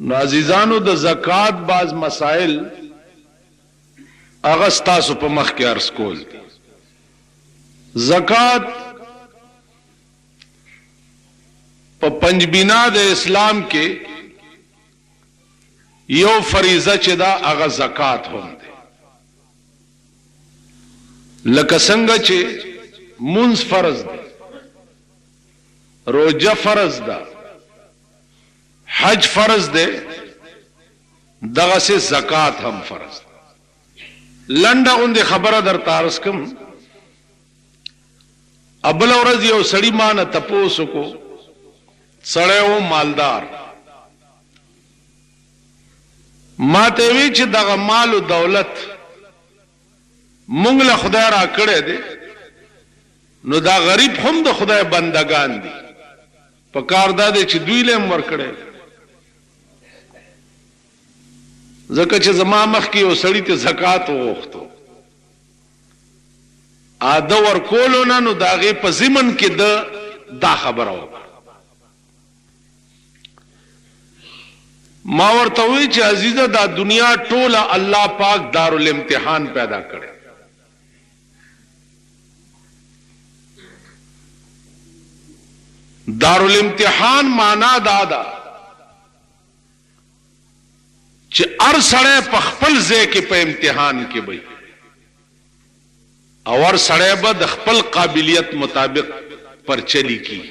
نو عزیزانو د زکات بعض مسائل هغه ستاسو په مخ کې عرض کول. زکات په پنځبینا د اسلام کې یو فریضه چې دا هغه زکات هم دی. لکه څنګه چې منځ فرض دی، روزه فرض ده، حج فرض ده، دغه سه زکات هم فرض ده. لنډه غوندې خبره درته عرض کوم. ابل ورځ یو سړی مانه تپوس کو، سړی و مالدار، ما ته وی چې دغه مال او دولت مونږ له خدای را کړی دی، نو دا غریب هم د خدای بندگان دي، په کار دا دی چې دوی له ور کړی. ځکه چې زما مخ کې یو سړی ته زکات وغوښتو، اده ورکولو نه، نو د هغې په ضمن کې دا خبره وکړه. ما ورته وی چې عزیزه دا دنیا ټوله الله پاک دارالامتحان پیدا کړي. دارالامتحان معنا دا ده چې هر سړی په خپل ځای کې په امتحان کې وي، او هر سړی به د خپل قابلیت مطابق پر چلی کی.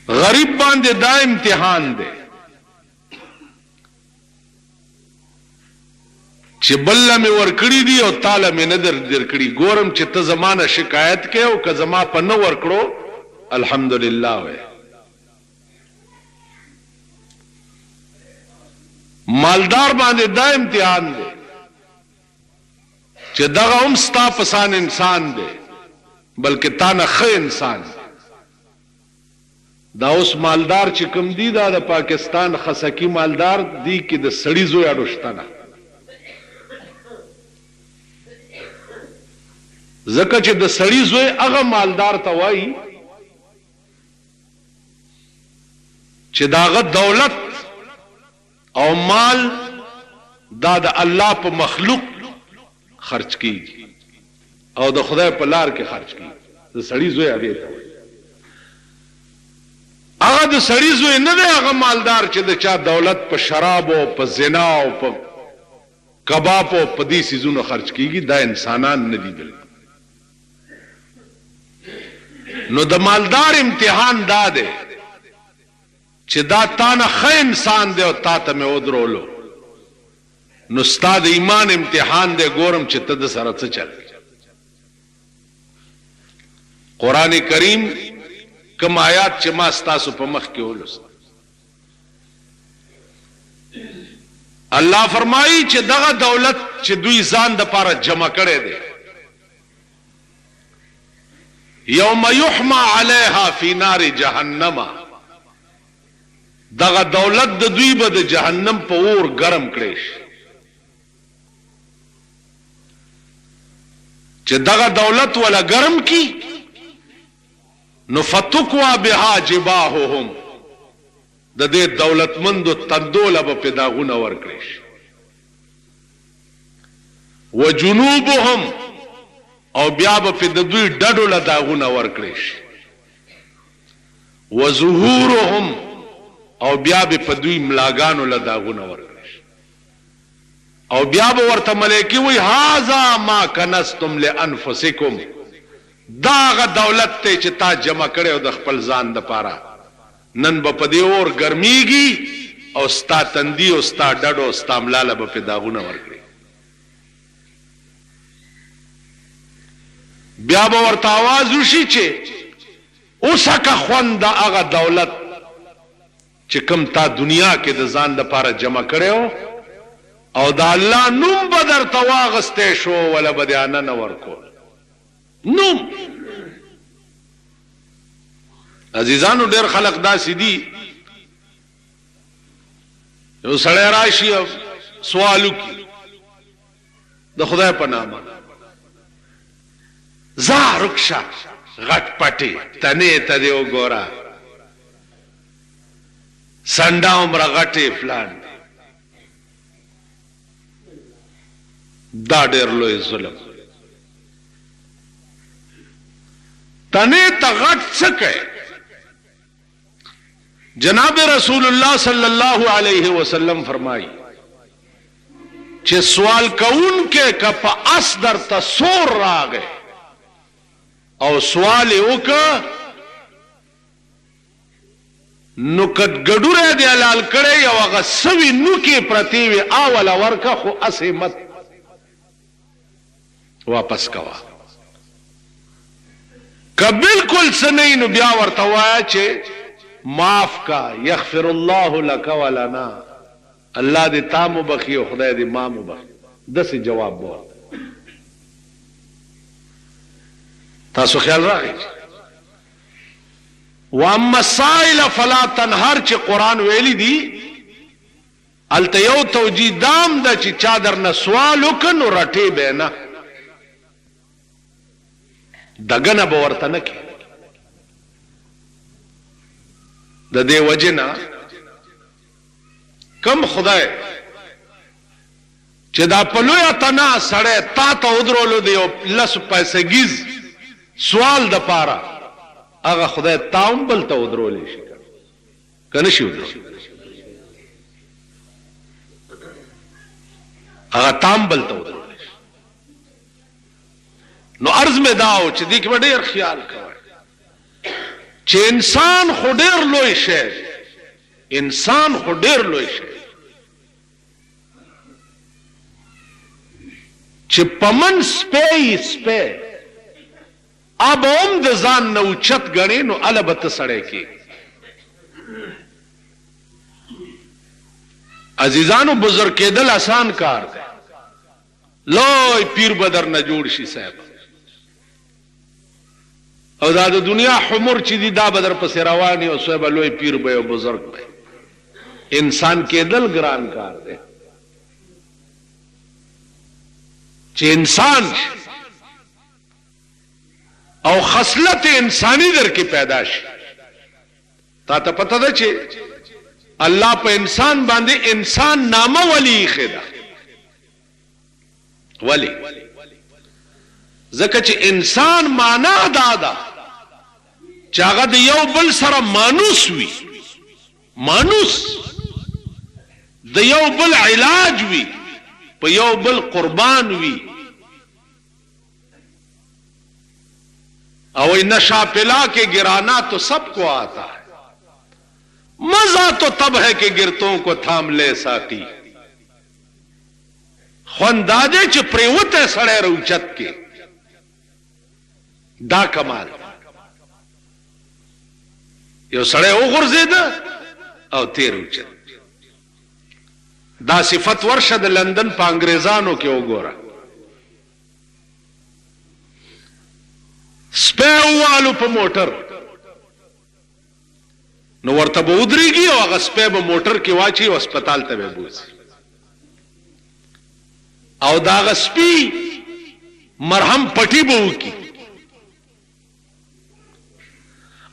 غریب باندې دا امتحان دی چې بل مې ورکړي دي او تعالی مې نه درکړي. ګورم چې ته زمانه شکایت کې او که زما په نه ورکړو الحمدلله وې. مالدار باندې دا امتحان دی چې دغه هم ستا پسان انسان دی، بلکې تا نه ښه انسان دی. دا اوس مالدار چې کوم دی دا د پاکستان خسکی مالدار دی کې د سړی زوی اډوشتنه، ځکه چې د سړی زوی هغه مالدار ته وایي چې داغه دولت او مال دا د الله په مخلوق خرج کیږي او د خدای په لار کې خرج کیږي. د سړی زوی هغه ته هغه د سړی زوی نه دی، هغه مالدار چې د چا دولت په شراب او په زنا او په کباب او په دې سيزونو خرج کیږي. دا انسانان نه دي. نو د مالدار امتحان دا دی چې دا تا نه ښه انسان دی او تا ته مې ودرولو، نو ستا د ایمان امتحان دی. ګورم چې ته د سره څه چل. قرآن کریم کم آیات چې ما ستاسو په مخ کې ولوست، الله فرمایي چې دغه دولت چې دوی ځان د پاره جمع کړي دي، یوم یحما علیها فی نار جهنم، دغه دولت د دوی به د جهنم په اور ګرم کړي شي. چې دغه دولت ولا ګرم کی، نو فتقوا بها جباههم، د دې دولتمندو تندوله به په داغونه ورکړي شي. وجنوبهم، او بیا به په د دوی ډډو له داغونه ورکړي شي. وظهورهم، او بیا به په دوی ملاګانو له داغونه ورکړي شي. او بیا به ورته ملائکه وي هاذا ما کنستم لانفسکم، داغه دولت ته چې تا جمع کړي او د خپل ځان د پاره، نن به په دې اور ګرميږي او ستا تندي او ستا ډډو او ستا ملاله به په داغونه ورکړي. بیا به ورته आवाज وشي چې اوسکه خوند هغه دولت چې کوم تا دنیا کې د ځان د پاره جمع کړو او د الله نوم به درته واغستی شو، ولا به دې نه ورکول نوم. عزیزانو ډېر خلق داسې دي، یو سړی راشي او سوال وکړي د خدای په نامه، ځه رکشه غټ پټي تنه ته دی وګوره سنډا عمره غټي فلان دا ډېر لوی ظلم تنه ته غټ څه کوي جناب رسول الله صلی الله علیه وسلم فرمایي چې سوال کوون کې کپ اس در تصور راغې او سوال وکړه نو کټ ګډوره دی حلال کړي او هغه سوي نو کې پرتی وي اول ورکه خو اسې مت واپس کوا که بالکل سنې نو بیا ورته وایا چې معاف کا یغفر الله لك ولنا الله دې تا مبخي او خدای دې ما مبخي دسه جواب وو تاسو خیال راغی واما السائل فلا تنهر چې قران ویلي دي الته یو توجیه دام د چې چادر نه سوال وکنو رټي به نه دغنه به ورته نه کې د دې وجنا کم خدای چې دا په لوی تنا سړی تا ته ودرولو دی او لس پیسې گیز سوال د پاره هغه خدای تاوم بل ته ودرولې شي کنه شي ودرول هغه تام بل ته ودرولې نو عرض می داو چې دې کې ډېر خیال کوئ چې انسان خو ډېر لوی شی انسان خو ډېر لوی شی چې پمن سپې اب هم د ځان نه اوچت غني نو البت سړی کې عزیزانو بزرگ کېدل آسان کار دی لوی پیر بدر نه جوړ شي صاحب او دا د دنیا حمر چې دی دا بدر پس رواني او صاحب لوی پیر به او بزرگ به انسان کېدل ګران کار دی چې انسان او خصلت انسانی در کې پیدا شي تا ته پته ده چې الله په انسان باندې انسان نامه ولی خدا ولی ځکه چې انسان معنا دادا چې هغه د یو بل سره مانوس وي مانوس د یو بل علاج وي په یو بل قربان وي او نشا پلا کے گرانا تو سب کو آتا ہے مزہ تو تب ہے کہ گرتوں کو تھام لے ساقی خونداجے چ پریوت ہے سڑے روچت کے دا کمال یو سڑے او غرزید او تیر اوچت دا صفت ورشد لندن پا انگریزانو کے او گورا سپیوالو په موټر نو ورته به ودرېږي او هغه سپی به موټر کې واچي او هسپتال ته به بوځي او دا هغه سپي مرهم پټي به وکړي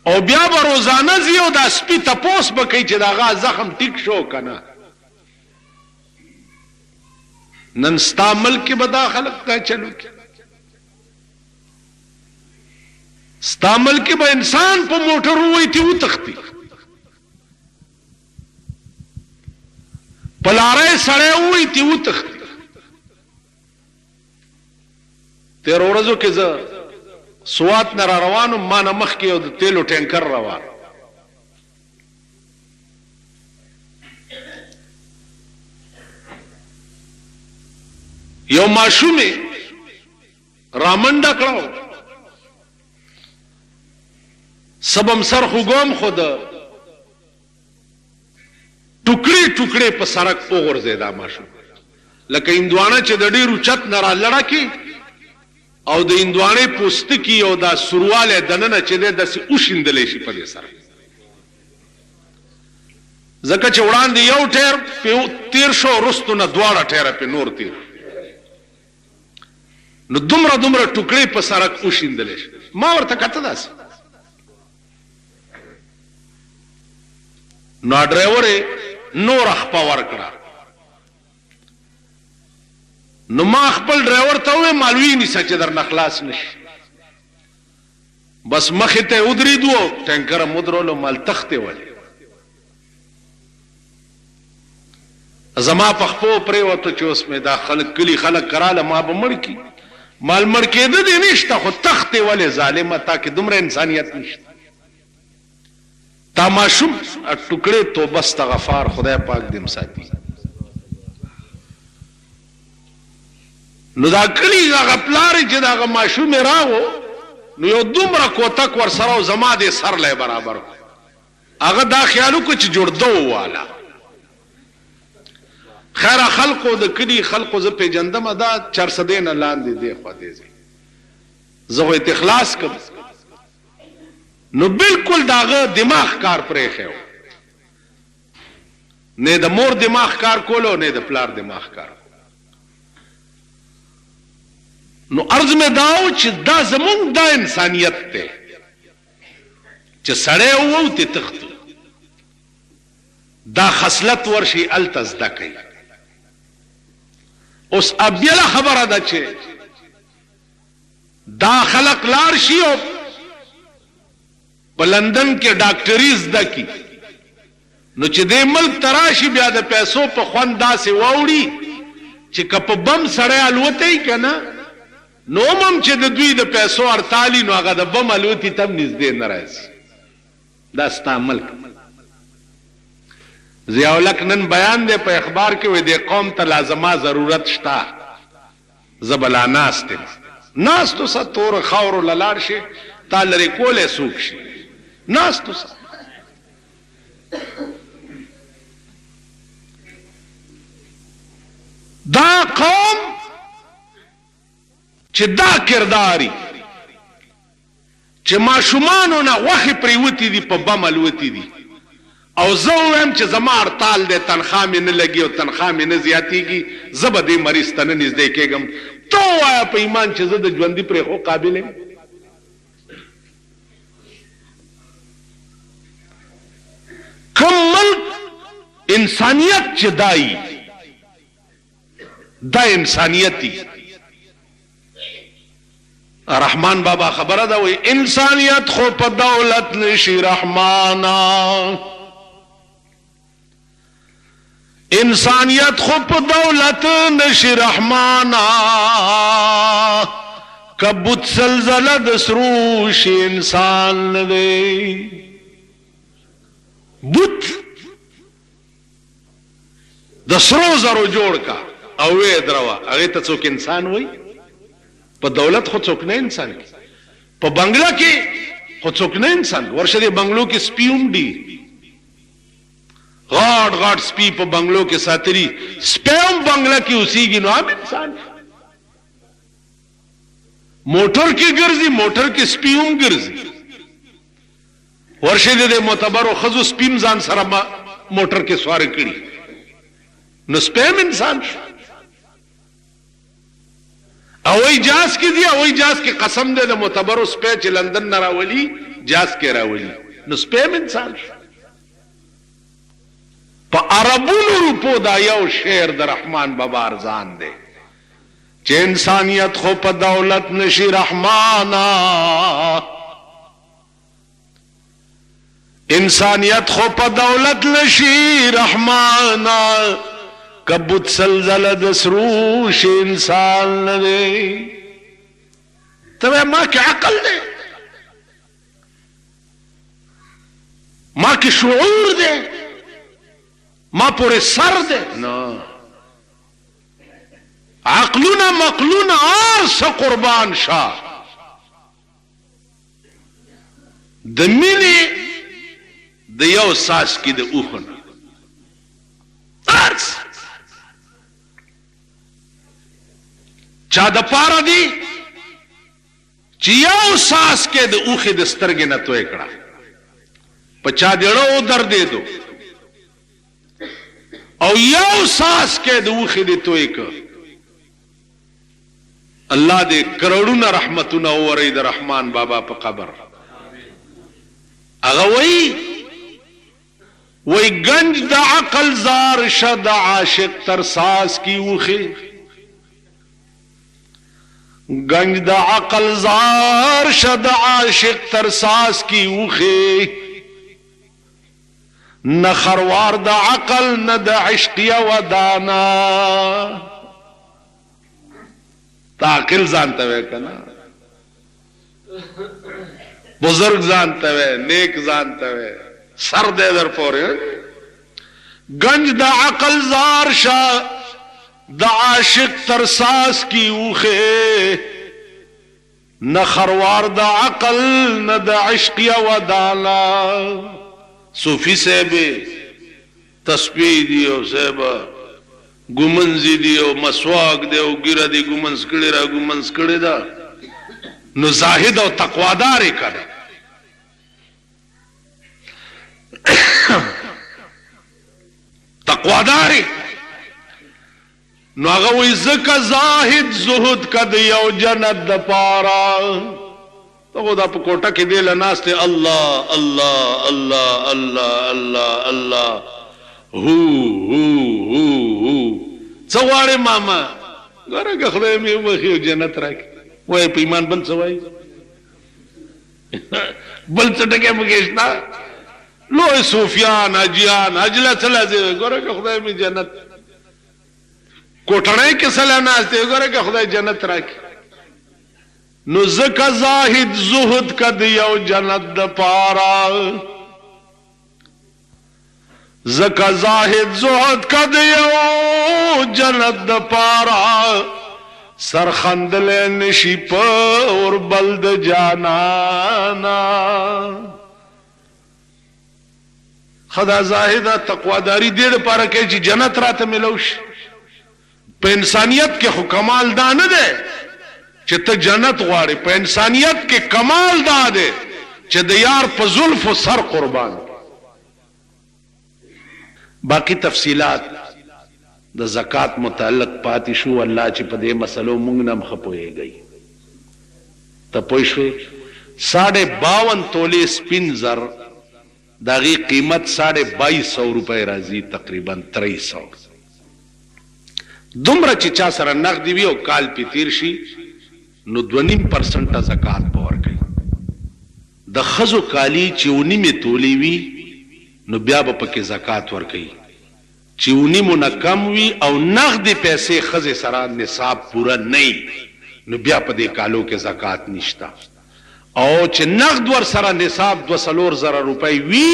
او بیا به روزانه ځي او دا سپي تپوس به کوي چې د هغه زخم ټیک شو که نه نن ستا ملک کې به دا خلک دا چلو کې ستامل کې به انسان په موټر وای تی وتختی پلاره سړی وای تی وتختی تیر ورځو کې زه سوات نه روانو ما نه مخ کې یو د تیلو ټینکر روان یو ماشومه رامنډه کړو سبم سر خوګوم خود ټوکړي ټوکړي په سړک وګرځیدا ماشوم لکه اندوانه چې د ډیرو چت نه را لړه کی او د اندوانه پوستکی او دا سرواله دننه چې د اوشندلې شي په دې سره زکه چې وړاندې یو ټیر په تیر شو رستو نه دواړه ټیر په نور تیر نو دومره ټوکړي په سړک اوشندلې شي ما ورته کته داس نو ډرایور نور خپه ورکړه نو ما خپل ډرایور ته وې مالوی نشه چې در نخلاص نشي بس مخې ته ودرېدو ټینکر مدرولو مال تختې ولې زما په خپو پرې وته چې اوس مې دا خلک کلی خلک کراله ما به مړ کی مال مړ کېده دې نشته خو تختې ولې ظالمه تا کې دومره انسانیت نشته تا ماشوم ټوکړې توبه استغفار خدای پاک دې مساتي نو دا کلی هغه پلارې چې دا ماشوم راغو نو یو دومره کوتک ور سره او زما دې سر لای برابر هغه دا خیالو کو چې جوړ دو والا خیر خلقو د کلی خلقو ز په جندم ادا 400 نه لاندې دی خو دې زه اخلاص کوم نو بالکل داغه دماغ کار پرې خو نه د مور دماغ کار کولو نه د پلار دماغ کار نو عرض میں داو چې دا زمون دا انسانیت ته چې سړی وو ته تخت دا خصلت ورشي التز دکې اوس ابيله خبره ده چې دا خلق لار شي او په لندن کې ډاکټري زده کی نو چې دې ملک تراشي بیا د پیسو په خوند داسې واوړي چې کپ بم سړی الوتې کنه نو مم چې د دوی د پیسو ارتالي نو هغه د بم الوتي تم نږدې نه راځي دا ستا ملک ضیاء الحق نن بیان دی په اخبار کې وې د قوم ته لازمه ضرورت شتا زبلا ناست ناستو ستور خاور للار شي تا لري کوله سوق شي ناستو دا قوم چې دا کرداري چې ماشومانو نه وخت پریوتی دي په بم الوتی دي او زه وایم چې زما ارتال دې تنخواه مې نه لګي او تنخواه مې نه زیاتېږي زه به دې مریض ته نه نږدې کېږم ته ووایه په ایمان چې زه د ژوندي پرېښو قابل یم کوم ملک انسانیت چې دای دا انسانیتی رحمان بابا خبره ده وی انسانیت خو په دولت نشي رحمانا انسانیت خو په دولت نشي رحمانا کبوت زلزله د سروش انسان دی بوت د سرو زرو جوړ کا او وې دروا هغه ته څوک انسان وای په دولت خو څوک نه انسان په بنگلا کې خو څوک نه انسان ورشه دې بنگلو کې سپیوم دی غاټ غاټ سپی په بنگلو کې ساتري سپیوم بنگلا کې اوسېږي نو هم انسان موټر کې ګرځي موټر کې سپیوم ګرځي ورشه دې معتبرو خزو سپیم ځان سره موټر کې سوار کړي نو سپیم انسان او اجاز کې دی او اجاز کې قسم دې د معتبرو سپی چې لندن نه راولي جاز کې راولي نو سپیم انسان په عربونو روپو دا یو شعر د رحمان بابا ارزان دی چې انسانیت خو په دولت نشي رحمانا انسانیت خو په دولت نشي رحمانا کبوت سلزله د سروش انسان نه دی ته ما کې عقل دی ما کې شعور دی ما پورې سر دی نه عقلونه مقلونه ارس قربان شاه د مینې د یو ساس کې د اوخنه ارس چا د پاره دی چې یو ساس کې د اوخې د سترګې نه توې کړه په چا دیړو در دی دو او یو ساس کې د اوخې د توې کړه الله دې کروڑونه رحمتونه اوري د رحمان بابا په قبر. هغه وای گنج د عقل زار شد عاشق ترساس کی وخی، گنج د عقل زار شد عاشق ترساس کی وخی، نہ خروار د عقل نہ د عشق و دانا. تعقل زانتا ہے کنا، بزرگ زانتا ہے، نیک زانتا ہے، سر دے در پورے. گنج دا عقل زار شاہ دا عاشق ترساس کی اوخے، نہ خروار دا عقل نہ دا عشق و دانا. صوفی صاحب تسبیح دیو صاحب گمنزی دیو مسواک دیو گیرہ دی گمنز کڑی را گمنز کڑی دا نو زاہد و تقوادار کڑی تقوادار نو اگوی زکا زاہد زہد کد یو جنت دا پارا. تو خدا پا کوٹا کی دے لناستے اللہ اللہ اللہ اللہ اللہ اللہ ہو سوارے ماما گورا کہ خدای میں وخیو جنت راکی وہ پیمان بل سوائی بل چٹکے مکیشنا لوہ صوفیان اجیان اجلہ چلا دے گورا کہ خدای میں جنت کوٹھنے کے سلح ناستے گورا کہ خدای جنت راکی. نو زکا زاہد زہد کا دیو جنت دا پارا، زکا زاہد زہد کا دیو جنت دا پارا، سرخند لے نشی پور بلد جانانا. خدا زاہدہ تقواداری دیر پارا کہ جی جنت رات ملوش. پہ انسانیت کے کمال دا نہ دے چہ تا جنت غواری، پہ انسانیت کے کمال دا دے چہ دیار پہ ظلف و سر قربان. باقی تفصیلات دا زکاة متعلق پاتی شو اللہ چی پہ دے مسئلو منگنم خپوئے گئی. تا پوشوے 52.5 تولے سپین زر داغی قیمت 2250 روپے رازی تقریباً 300. دمرا چی چا سر نقدی بھی او کال پی تیر شی نو 2.5% زکاة پور گئی. دا خزو کالی چیونی میں تولی وی نو بیا با پکی زکاة ور گئی. چیونی منکم وی او نقد پیسے خز سران نصاب پورا نہیں نو بیا پا دے کالو کے زکاة نشتا. او چی نقد ور سران نصاب 200,000 روپے وی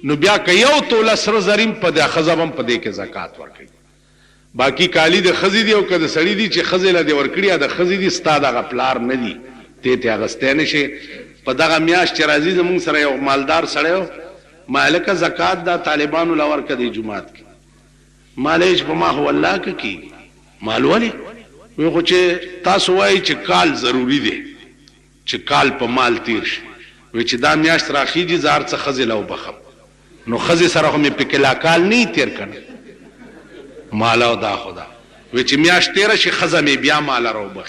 نو بیا که یو تولا سر زرین پا دے خزبم پا دے کے زکاة ور گئی. باقی کالی د خزی دی او که د سړی دی چې خزی له دی ورکړی د خزی دی ستا دغه پلار نه دی ته ته اغستې نشي. په دغه میاش چې راځي زمونږ سره یو مالدار سړی مالک زکات دا طالبانو لور کدي جمعات کې مالېج په ما هو الله کی مال ولی وی خو چې تاسو وایي چې کال ضروری دی چې کال په مال تیر شي وی چې دا میاش راخیږي زار څه خزی له وبخم نو خزی سره هم په کلا کال نه تیر کنه مالا دا خدا وی چې میاش تیر شي خزمه بیا مالا رو بخ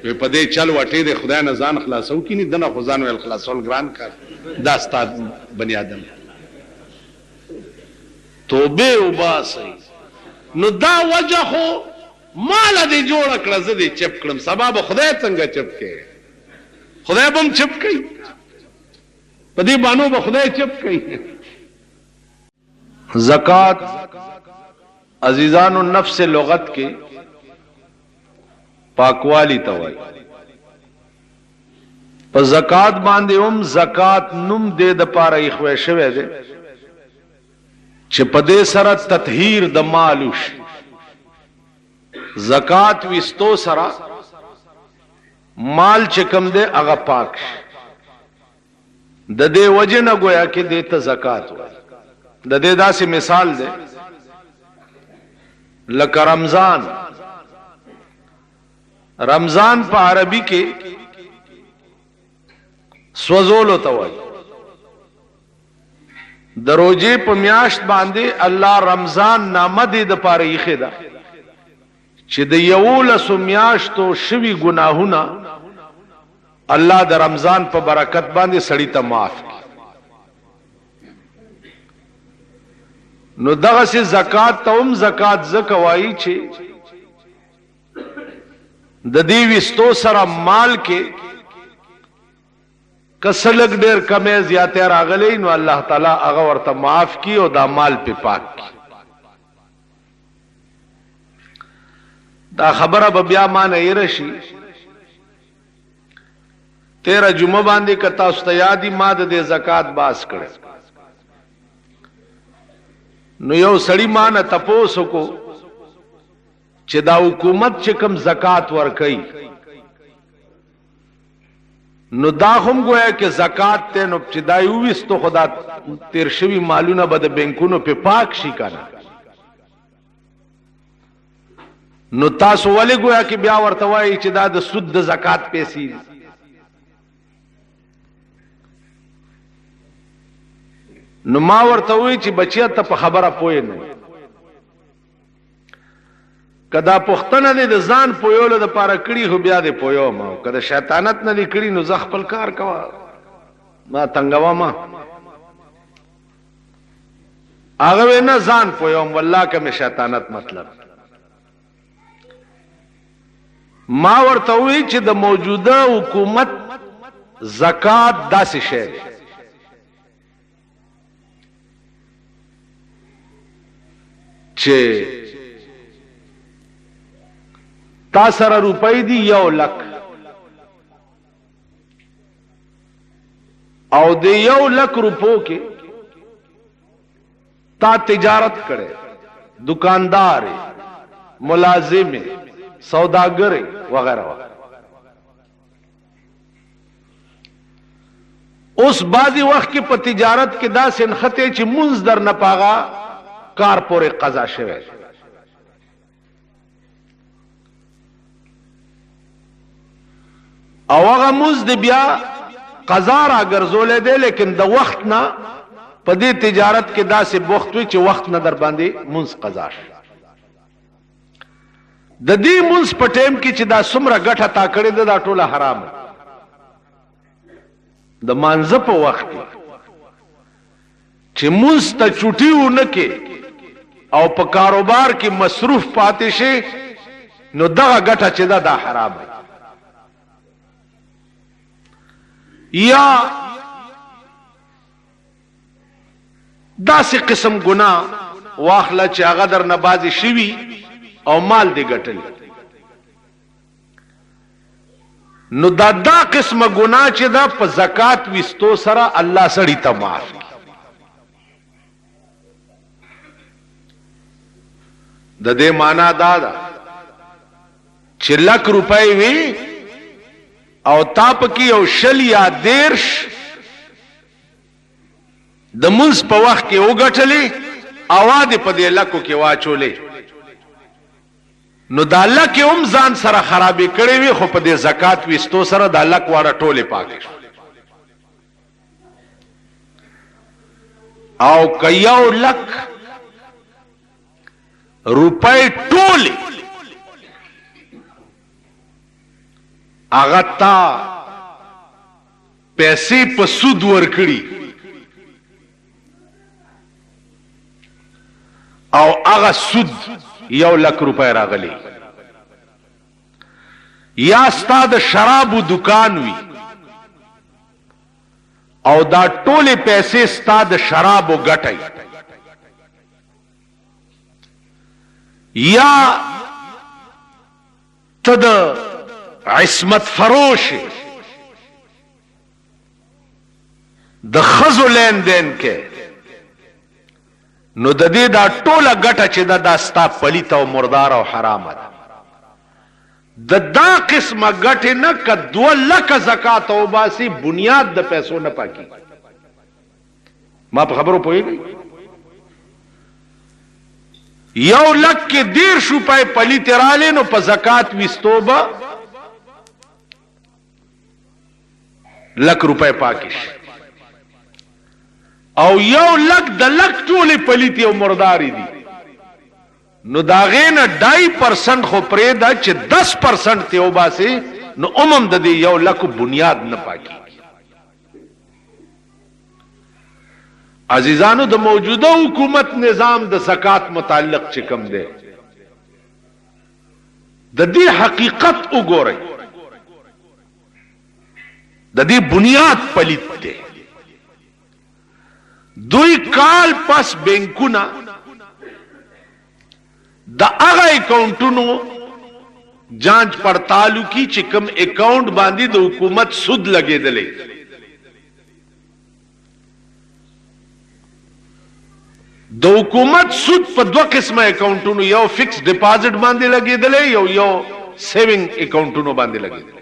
وی په دې چل وټې د خدای نه ځان خلاصو کینی دنه خدان ول خلاصول ګران کار دا استاد بنی آدم توبه وباسي. نو دا وجه خو مال دې جوړ کړه زه دې چپ کړم سبب خدای څنګه چپ کې خدای بم چپ کوي په دې باندې به خدای چپ کوي. زکات عزیزان النفس لغت کے پاکوالی توائی پا زکات باندے زکات نم دے دا پارا اخوے شوے دے چھ پا دے سرا تطہیر دا مالوش زکات وستو سرا مال چکم دے اغا پاکش دا دے وجہ نہ گویا کہ دیتا زکات ہوئی. دا دے دا سی مثال دے لکه رمضان په عربی کې سوزولو ته وایي. د روزې په میاشت باندې الله رمضان نامه دې د پاره یې خدا چې د 11 میاشتو شوي ګناهونه الله د رمضان په برکت باندې سړی ته معاف کړي. نو دغه سي زکات ته هم زکات زکوایي چې د دې وستو سره مال کې کسلک ډېر کمې زیاتې راغلي نو الله تعالی هغه ورته معاف کړي او دا مال په پاک کړي. دا خبره به بیا ما نه رشي 13 جمعه باندې کتا استیادی ما د زکات باس کړي. نو یو سړی ما نه تپوس کو چې دا حکومت چې کوم زکات ورکړي نو دا هم گویا کې زکات ته نو چې دا یو وستو خدا تیر شوی مالونه به د بانکونو په پاک شي کنه. نو تاسو ولې گویا کې بیا ورته وایي چې دا د سود د زکات پیسې دي؟ نو ما ورته وایي چې بچیا ته په خبره پوه نه کدا پختنه دې د ځان پویولو د پاره کړي خو بیا دې پویو ما کدا شیطانت نه دې کړي نو ز خپل کار کوا ما تنگوا ما هغه نه ځان پویوم والله که شیطانت مطلب ما ورته وی چې د موجوده حکومت زکات داسې شی چې تا سره روپۍ دی 1 لک او د 1 لک روپو کې تا تجارت کړي دکاندار ملازم سوداګر وغیرہ اوس بعضی وخت کې په تجارت کې دا سنخته چې منځ در نه پاغا کار پورې قضا شوه او هغه موز دی بیا قضا را ګرځولې دی لیکن د وخت نه په دې تجارت کې داسې وخت وي چې وخت نه در باندې منځ قضا شي. د دې منځ په ټیم کې چې دا څومره ګټه تا کړې ده دا ټوله حرام د مانځه په وخت کې چې منځ ته چوټي ونه کې او په کاروبار کې مصروف پاتې شي نو دغه ګټه چې دا حرام ده. یا داسې قسم ګناه واخله چې هغه در نه بازي شوي او مال دی ګټل نو دا قسمه ګناه چې دا په زکات وستو سره الله سړی ته معاف د دې معنا دا ده چې 1 لک روپۍ وي او تاپ کی او شل یا دیرش د منځ په وخت کې وګټلې اواز په دې لکو کې واچولې نو دا لک هم ځان سره خرابې کړې وي خو په دې زکات وستو سره دا لک واړه ټوله پاکې او کيو 1 لک روپۍ ټوله هغه تا پیسې په سود ورکړي او هغه سود 1 لک روپۍ راغلي یا ستاد شرابو دکان وی او دا ټوله پیسې ستاد شرابو ګټي یا تد عصمت فروش د خزو لین دین کې نو د دې دا ټوله ګټه چې دا ستا پلیت او مردار او حرام ده دا قسمه ګټه نه ک 2 لک زکات او باسي بنیاد د پیسو نه پاکي ما په خبرو پوهیږي 1 لک کې 1.5 روپۍ پلیت رااله نو په زکات وستوبه 1 لک روپۍ پاکش او 1 لک د لک ټوله پلیتی او مرداري دي نو داغین 2.5% خو پریدا چې 10% ته وباسي نو عموم د دې یو لکه بنیاد نه پاکي. عزیزانو د موجوده حکومت نظام د زکات متعلق چې کوم دی د دې حقیقت وګورئ، د دې بنیاد پلیت دی. دوی کال پس بینکونه د هغه اکاؤنټونو جانچ پړتالو کی چې کوم اکاؤنٹ باندې د حکومت سود لګیدلې. د حکومت سود په دوه قسمه اکاؤنټونو، یو فکس ډیپازټ باندې لګیدلې، یو سیوینګ اکاؤنټونو باندې لګیدلې.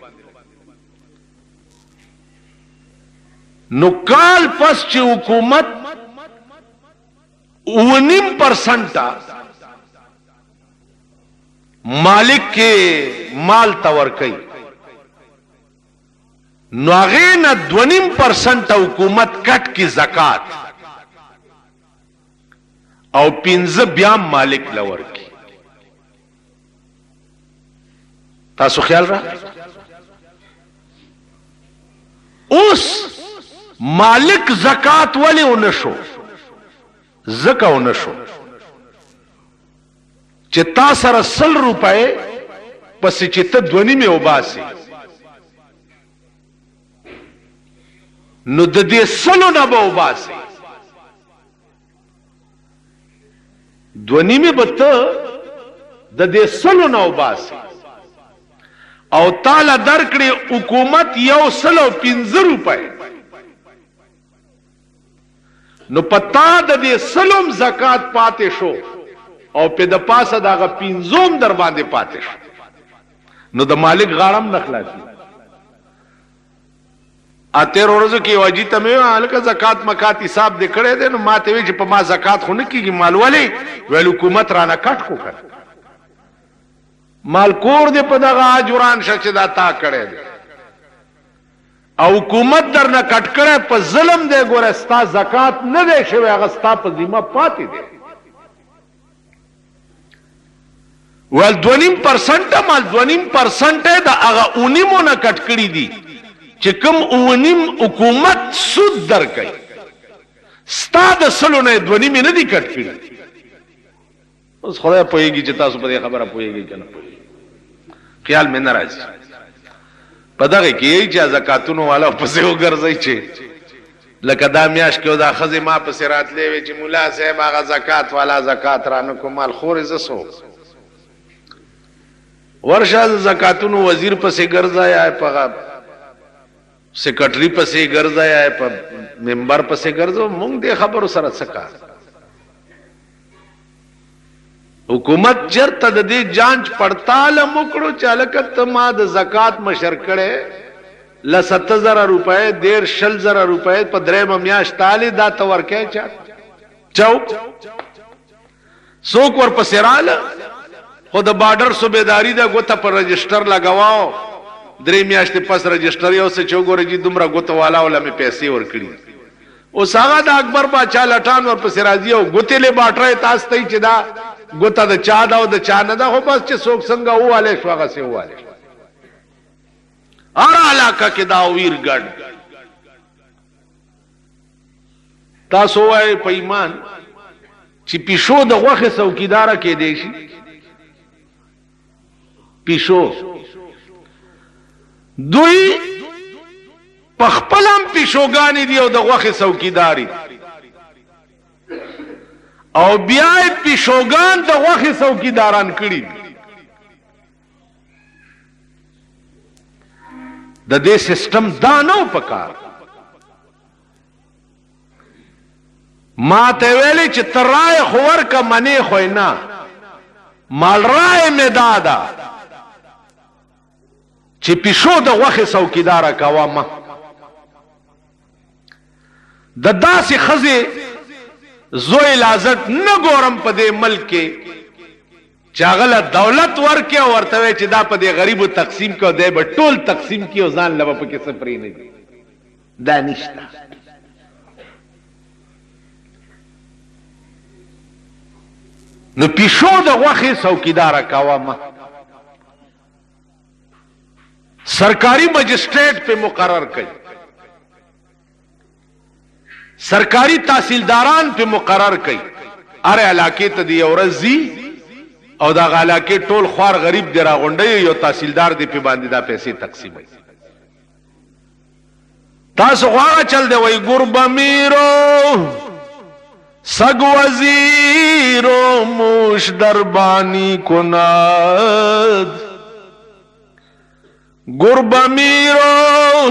نو کال پس چې حکومت 9% مالک کے مال تور کئی نو هغه نه 2.5% حکومت کټ کی زکات او 15 بیا مالک لور کی. تاسو خیال را اوس مالک زکات ولی ونشو زکا ونشو چې تا سره 100 روپے پس چې ته 2.5 وباسي نو د دې 100 نه به وباسي 2.5 به ته د دې 100 نه وباسي او تعالی درکړي حکومت 115 روپے نو پتا د دې 100 زکات پاتې شو او په د پاسه داغه 15 در باندې پاتې شو نو د مالک غاړم نخلاصي. اته ورځو کې واجی ته مې الکه زکات مکات حساب دې کړې ده نو ماته وی چې په ما زکات خو نه کیږي مال ولې ویل حکومت رانه کټ کو کړ مال کور دې په دغه اجران شچ دا تا کړې ده او حکومت درنه کټ کړې په ظلم دې ګوره ستا زکات نه دی شوی هغه ستا په ذمہ پاتې دی. ول 2.5% مال 2.5% دا هغه 9 نه کټ کړی دي چې کوم 9 حکومت سود درکړي ستا د 100 نه 2.5 نه دي کټ کړی. اوس خدای پوهیږي چې تاسو په دې خبره پوهیږئ کنه پوهیږئ خیال مې ناراضي په دغه کې چې زکاتونو والا پسې وګرځي چې لکه دا میاش کې دا خزه ما پسې راتلې وي چې مولا صاحب هغه زکات والا زکات رانه کومال خور زسو ورشه زکاتونو وزیر پسې ګرځایا په سیکرټری پسې ګرځایا په ممبر پسې ګرځو مونږ دې خبرو سره څه حکومت چرته د دې جانچ پړتال مکړو چالکت ما د زکات مشر کړي ل 7000 روپے 1.5 روپے په درې میاش تالی دا تور کې چا چوک سوک ور پسې رااله خود بارډر صوبیداری دا ګوته پر رجسٹر لگاواو 3 میاشتې پس رجسٹر یو څه چوغور جی دومره ګوته والا ولا می پیسې ور کړی او ساغه د اکبر باچا لټان ور پسې راځي او ګوته له باټره تاسو ته چې دا ګوته د چا دا او د چا نه دا خو بس چې څوک څنګه واله شوغه سي واله ار علاقه کې دا ویرګډ تاسو وای په ایمان چې پیشو د غوخه څوکیدار کې دی شي پیشو دوی پخپلم پیشوګانی دی او د غوخه څوکیداری او بیا پیشوګان د غوخه څوکیداران کړي د دې سیستم دا نو پکار ما ته ویلې چې ترای خور کا منی خوینا مال رای می دادا چې پیشو د غوخه څوکیدار کاوه د داسې خزه زوی لازت نه ګورم په دې ملک کې چاغله دولت ورکه ورته چې دا په دې غریبو تقسیم کو دی به ټول تقسیم کیو ځان لبه په کې سفرې نه دي دا نشته. نو پیشو د غوښې څوکیداره کوه مه. سرکاری مجسټریټ په مقرر کړي، سرکاری تحصیلداران په مقرر کړي. هر علاقې ته دی ورځ ځي او دا علاقې ټول خوار غریب دی راغونډي، یو تحصیلدار دی په باندې دا پیسې تقسیموي. تاسو غواړه چل دی وای ګربه میرو سگ وزیرو موش دربانی کند، گربه میرو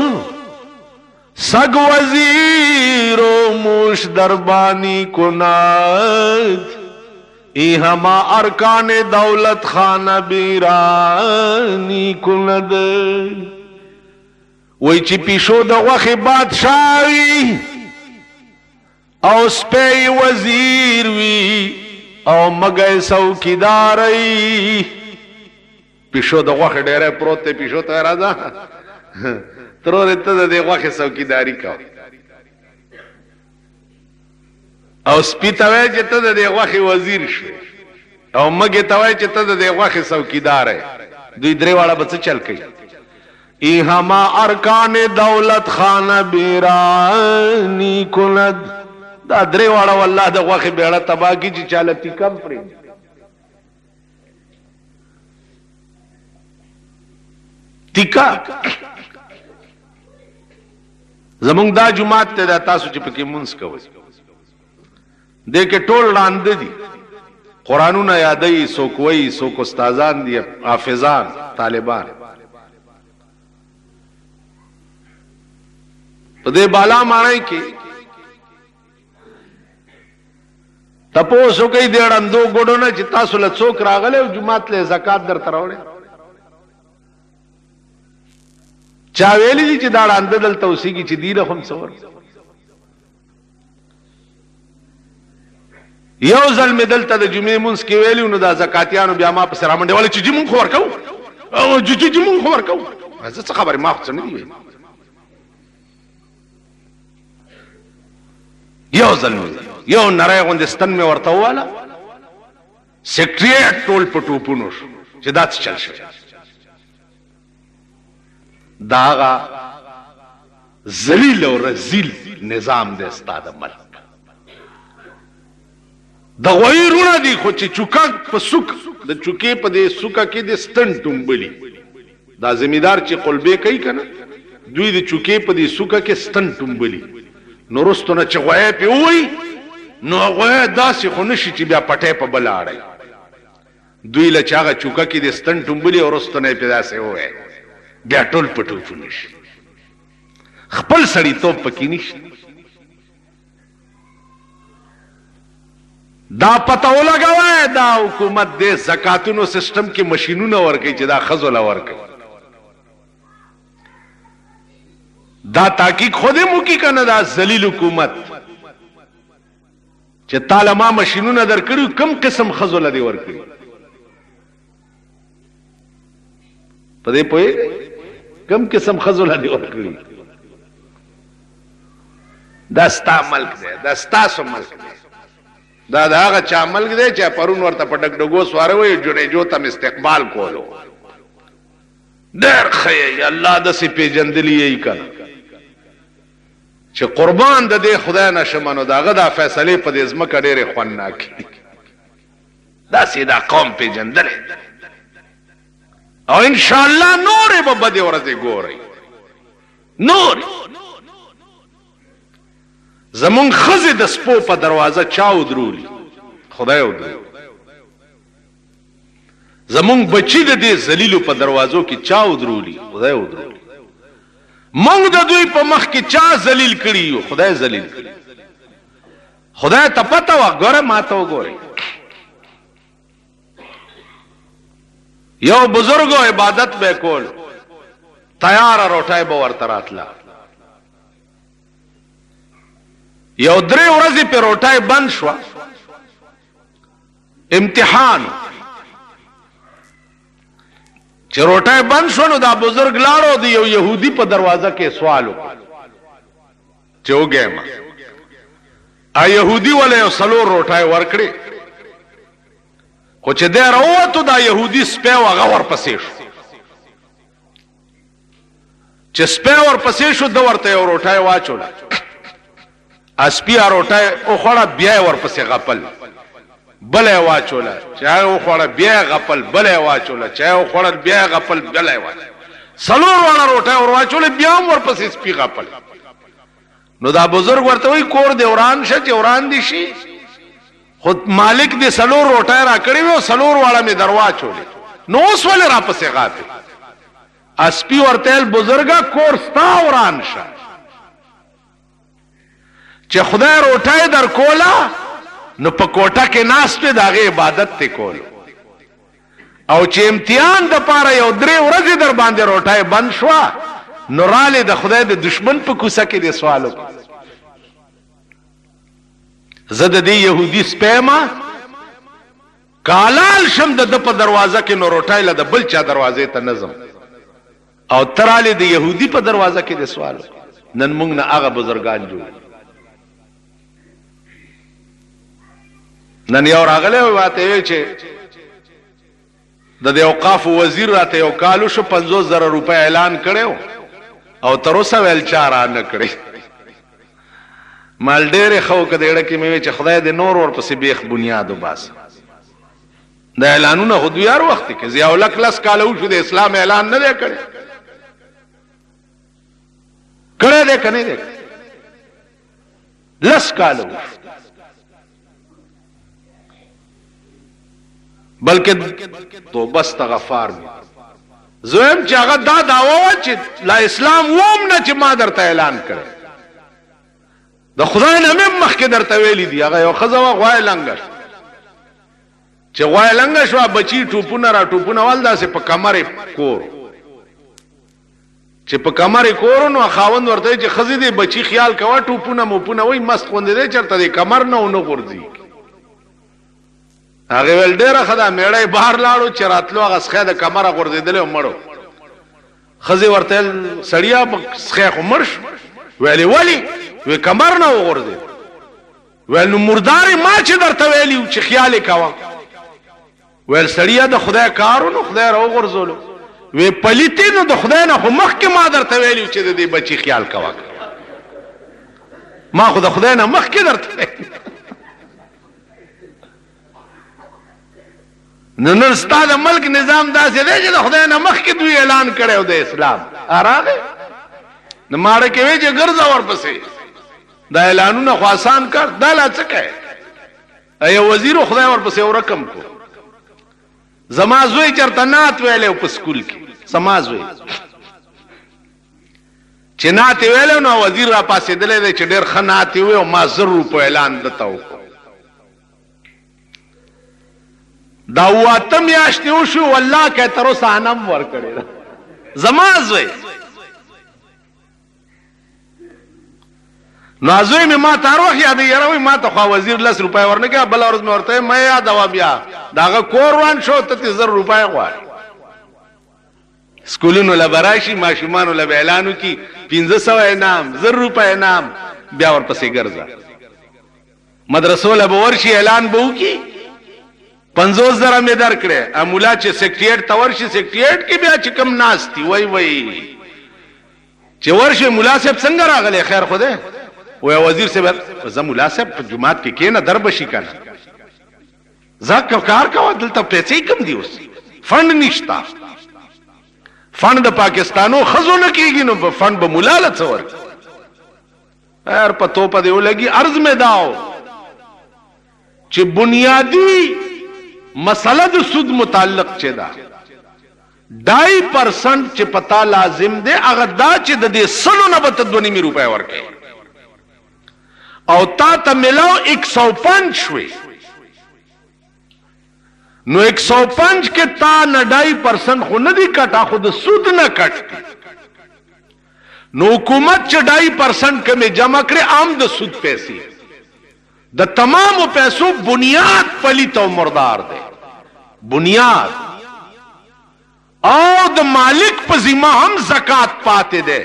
سگ وزیرو موش دربانی کند، ای ہما ارکان دولت خانہ بیرانی کند. وی چی پیشو د غوښې بادشاہی او سپی وزیر وی او مگئی څوکیداری. پیشو د غوښې ډیره پروت دی، پیشو ته راځه ترورې ته د دې غوښې څوکیداری کوه، او سپي ته وایي چې ته د دې غوښې وزیر شوې، او مګې ته وایي چې ته د دې غوښې څوکیدار یې. دوی درې واړه به څه چل کوي؟ ای ہما ارکان دولت خانہ بیرانی کند. دا درې واړه والله د غوښې بیړه تباه کی چې چاله تیکم پرې. تیکا زمونږ دا جماعت ته دا تاسو چې پکې مونځ کوئ دې کې ټول ړانده دي، قرآنونه یادوي، څوک وایي، څوک استادان دي، حافظان، طالبان. په دې بالا ماڼۍ کې تپوس وکړئ د ړندو ګوډو نه چې تاسو له څوک راغلی او جومات له زکات درته راوړی. چا ویلي دي چې دا ړانده دلته اوسېږي چې دی له خو هم څه ورکړي؟ یو ځل مې دلته د جمعې مونځ کې ویلي نو دا زکاتیانو بیا ما پسې رامنډېوالی چې جي مونږ خو ورکوو، جي مونږ خو ورکوو. زه څه خبرې، ما خو څه نه دي ویلي. یو ځل یو نری غوندې ستن مې ورته وواله، سیکریټ ټول په ټوپونو شو چې دا څه چل شوی. دا هغه ذلیل او رذیل نظام دی ستا د ملک. د غویی رونه دي خو چې چوکا په سوک د چوکې په دې سوکه کې د ستن ټومبلي. دا زمیدار چې قلبې کوي که نه، دوی د چوکې په دې سوکه کې ستن ټومبلي. نو رستو نه چې غوی پې ووایي نو غوی داسې خو نشي چې بیا پټی په بله اړی. دوی له چې هغه چوکه کې د ستن ټومبلي او رستو نه یې پې داسې ووایي بیا ټول په ټوپونه شي. خپل سړیتوب پکې نشته. دا پته ولګوئ دا حکومت دې زکاتونو سسټم کې مشینونه ورکوي چې دا ښځو له ورکوي. دا تحقیق خود موکی کنه دا ذلیل حکومت چې تاله ما مشینونه درکړي کم قسم ښځو له دې ورکړي. په دې پوهېږئ کم قسم ښځو له دې ورکړي. دا ستا ملک دی، دا ستاسو ملک دی، دا د هغه چا ملک دی چې پرون ورته په ډګډګو سواره وایي جنیجو ته م استقبال کولو. ډېر ښه یې الله داسې پېژندلي یې که نه چې قربان د دې خدای نه شمه نو د هغه دا فیصلې په دې ځمکه ډېرې خوندناکې دي. داسې دا قوم پېژندلی او انشاءالله نورې به بدې ورځې ګورئ. نورې زمونږ ښځې د سپو په دروازه چا ودرولي؟ خدای ودرولي. زمونږ بچي د دې ذلیلو په دروازو کې چا ودرولي؟ خدای ودرولي. مونږ د دوی په مخ کې چا ذلیل کړي یو؟ خدای ذلیل کړي. خدای ته پته وه، ګوره ما ته وګورئ. یو بزرګو عبادت به کول، تیاره روټۍ به ورته راتله. یو 3 ورځې په روټۍ بند شوه، امتحان چې روټۍ بند شو نو دا بزرګ لاړو د یو یهودي په دروازه کې سوال وکړ چې وګورم یهودي ولې یو 4 روټۍ ورکړې. خو چې دی راووتو دا یهودي سپی و هغه ورپسې شو چې سپی ورپسې شو ده ورته یو روټۍ واچوله سپي روټۍ وخوړه بیا یې ورپسې غپل بله یې واچوله چا یې وخوړه بیا یې غپل بله یې واچوله چا یې وخوړل بیا یې غپل بله یې واچوله 4 واړه روټۍ ور واچوله بیا هم ورپسې سپي غپل نو دا بزرګ ورته وایي کور دې وران شه چې وران دي شي خو مالک دې 4 روټۍ را کړې وې او 4 واړه مې در واچولې نو اوس ولې راپسې غاپې سپي ورته ویل بزرګه کور ستا وران شه چې خدای روټۍ در کوله نو په کوټه کې ناست وې د هغې عبادت ته کولو او چې امتحان دپاره یو 3 ورځې در باندې روټۍ بند شوه نو رالې د خدای د دشمن په کوڅه کې دې سوال وکړو زه د دې یهودي سپی ما کالال شم د ده په دروازه کې نو روټۍ له د بل چا دروازې ته نظم او ته رالې د یهودي په دروازه کې دې سوال وکړو نن موږ نه هغه بزرګان جوړ نن یو راغلی واته وی چې د اوقاف وزیر راته یو کالو شو 50,000 روپۍ اعلان کړو او تر اوسه ویل چا را نه کړی مال ډېرې ښه وکړه کې مې وی چې خدای دې نور ورپسې بیخ بنیاد وباسه دا اعلانونه خو دوی هر وخت کې ضیاء الحق 10 کاله وشو د اسلام اعلان نه دی کړی کړی دی که نه دی 10 کاله وشو بلکې توبه استغفار می زویم چې هغه دا دعوا وه چې لا اسلام وم نه چې ما درته اعلان کړی د خدای نه مې مخکې درته ویلي دي هغه یو ښځه وه غوایه لنګه شوه چې غوایه لنګه شوه بچي ټوپونه را ټوپونه ول داسې په کمر یې کور چې په کمر یې کور نو خاوند ورته وایي چې ښځې دې بچي خیال کوه ټوپونه موپونه وایي مست غوندې دی چېرته دې کمر نه ونه غورځي هغه ول ډیره خدا میړی بهر لاړو چې راتلو هغه سخی د کمره غورځېدلی او مړو ښځې ورته ویل سړیا په سخی خو مړ شو ویلې ولې وی کمر نه وغورځېد ویل نو مردارې ما چې درته ویلي چې خیال یې کوه ویل سړیا د خدای کارو نو خدای را وغورځولو وی پلیتې نو د خدای نه خو مخکې ما درته ویلي چې د دې بچي خیال کوه ما خو د خدای نه مخکې درته ویلي نن ستا د ملک نظام داسې دی چې د خدای نه مخکې دوی اعلان کړی د اسلام راغی نو ماړه کې وی چې ګرځه ورپسې دا اعلانونه خو آسان کار دا لا څه کوې یو وزیر خدای ورپسې ورقم کو زما زوی چېرته نعت ویلی په سکول کې زما زوی چې نعت یې ویلی نو وزیر را پاسېدلی دی چې ډېر ښه نعت یې وی او ما 1000 روپو اعلان دته وکړو دا 8 میاشتې وشو والله که تر اوسه انم ورکړې ده زما زوی نو زوی مې ما ته هر وخت یادوي یاره وایي ما ته خو وزیر 10 روپۍ ورنه کړه بله ورځ مې ورته وایي مه یادوه بیا د هغه کور روان شو ته ترې 1000 روپۍ غواړې سکولونو له به راشي ماشومانو له به اعلان وکړي 500 انعام 1000 روپۍ انعام بیا ورپسې ګرځه مدرسو له به ورشي اعلان به وکړي 50,000 مې درکړې مولا چې سیکریټ ته ورشي سیکریټ کې بیا چې کم ناست دي وایي چې ورشي ملا صاحب څنګه راغلی خیر خو دی وایي وزیر صاحب زه ملا صاحب په جومات کې کښېنه در به شي که نه زه کار کوه دلته پیسې کم دي اوس فنډ نشته فنډ د پاکستانو ښځو نه کېږي نو فنډ به ملا له څه ورکړي خیر په توپه دې ولګي عرض مې دا و چې بنیادي مسله د سود متعلق چې دا 2% چې پتا لازم دی هغه دا چې د دې 100 نه به ته 2.5 روپۍ ورکړې او تا ته ملاو 105 شوې نو 105 کې تا نه 2% خو نه دی کټه خو د سود نه کټ نو حکومت چې 2% کمې جمع کړې عام د سود پیسې د تمامو پیسو بنیاد پلیت او مردار دی بنیاد او د مالک په ذمه هم زکات پاتې دی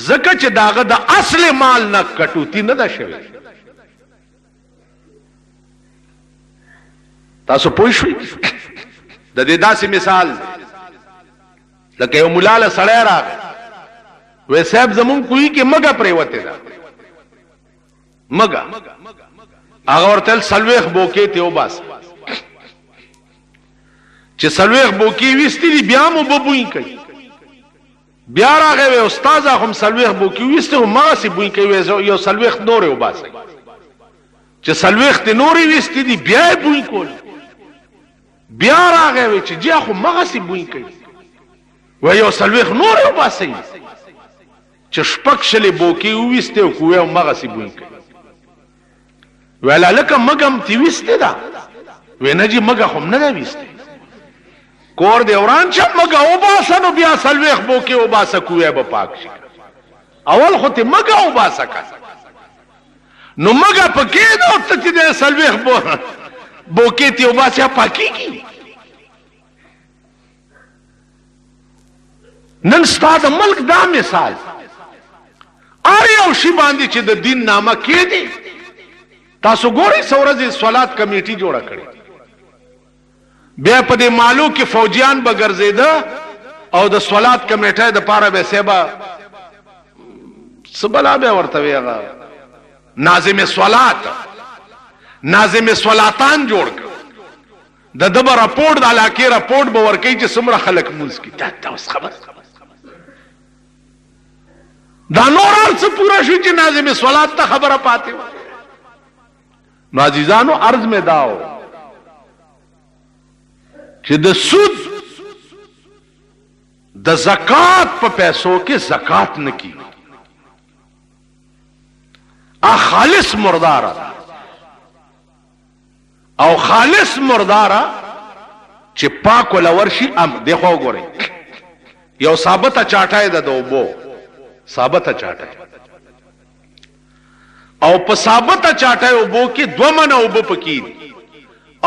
ځکه چې داغه د اصل مال نه کټوتی نه ده شوې تاسو پوه شئ د دې داسې مثال لکه یو مولا له سړی راغی وې صاحب زمون کوی کې مګه پریوته ده مګه هغه ورته سلويخ بوکې ته وباس چې سلويخ بوکې وستې دي بیا مو بوبوي کوي بیا راغی استاد هم سلويخ بوکې وسته ما سي بوي کوي یو سلويخ نورې وباسي چې سلويخ ته نورې وستې دي بیا بوي کول بیا راغی چې جا خو ما سي بوي کوي و یو سلويخ نورې وباسي چې شپک شلې بوکې وسته او کوه ما سي بوي کوي ولا لکه مګم تی وسته دا وینه جی مګه هم نه وسته کور دی وران چې مګه وباسنو بیا سلويخ بوکې وباسه کوه به پاک شي اول خو ته مګه وباسه کا نو مګه پکې نو ته چې سلويخ بوکې تی وباسه پاکيږي نن ستاسو ملک دا مثال ار یو شی باندې چې د دین نامه کې دي تاسو ګورئ سورځي صلات کمیټي جوړه کړي بیا په دې مالو کې فوجیان به ګرځیدا او د صلات کمیټه د پاره به سبا سبلا به ورته ویغه ناظم صلاتان جوړ کړ د دبر راپورټ د علاقې راپورټ به ورکې چې څومره خلک مونږ کی تاسو خبر دا نورال څه پورا شو چې ناظم صلات ته خبره پاتې نو عزیزانو عرض میں داو چې د سود د زکات په پیسو کې زکات نه کی خالص مردارا او خالص مردارا چې پاک ولورشي ام دیخوا وګورئ یو ثابته چاټای د دوبو ثابته چاټای او په ثابته چاټای وبو کې دوه منه وبو پکې